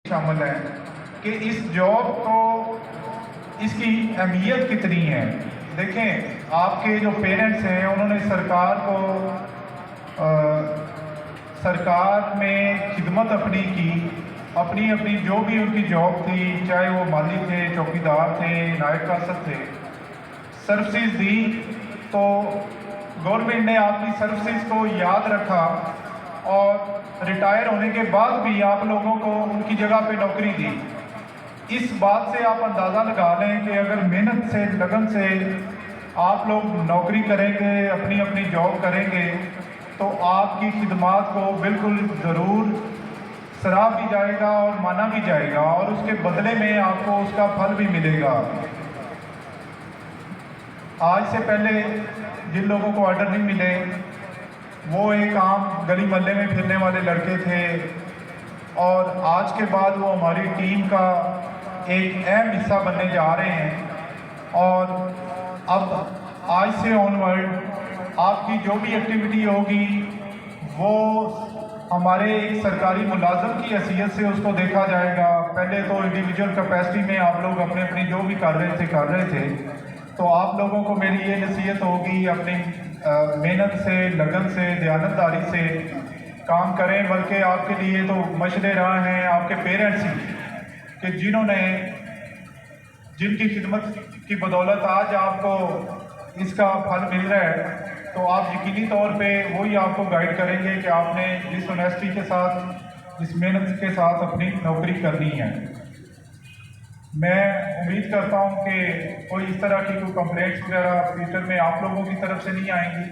शामिल है कि इस जॉब को इसकी अहमियत कितनी है। देखें, आपके जो पेरेंट्स हैं उन्होंने सरकार में खिदमत अपनी की, अपनी अपनी जो भी उनकी जॉब थी, चाहे वो माली थे, चौकीदार थे, नायब कासद थे, सर्विसेज दी। तो गवर्नमेंट ने आपकी सर्विसेज को याद रखा और रिटायर होने के बाद भी आप लोगों को उनकी जगह पे नौकरी दी। इस बात से आप अंदाज़ा लगा लें कि अगर मेहनत से, लगन से आप लोग नौकरी करेंगे, अपनी अपनी जॉब करेंगे, तो आपकी खिदमात को बिल्कुल ज़रूर सराहा भी जाएगा और माना भी जाएगा और उसके बदले में आपको उसका फल भी मिलेगा। आज से पहले जिन लोगों को ऑर्डर नहीं मिले वो एक आम गली मोहल्ले में फिरने वाले लड़के थे और आज के बाद वो हमारी टीम का एक अहम हिस्सा बनने जा रहे हैं। और अब आज से ऑनवर्ड आपकी जो भी एक्टिविटी होगी वो हमारे एक सरकारी मुलाजम की हैसियत से उसको देखा जाएगा। पहले तो इंडिविजुअल कैपेसिटी में आप लोग अपने अपनी जो भी कर रहे थे। तो आप लोगों को मेरी ये नसीहत होगी, अपनी मेहनत से, लगन से, दयानतदारी से काम करें। बल्कि आपके लिए तो मशले रहा हैं आपके पेरेंट्स ही कि जिनकी खिदमत की बदौलत आज आपको इसका फल मिल रहा है। तो आप यकीनी तौर पे वही आपको गाइड करेंगे कि आपने जिस ऑनेस्टी के साथ, जिस मेहनत के साथ अपनी नौकरी करनी है। मैं उम्मीद करता हूं कि कोई इस तरह की कोई कंप्लेंट्स वगैरह फ्यूचर में आप लोगों की तरफ से नहीं आएंगी।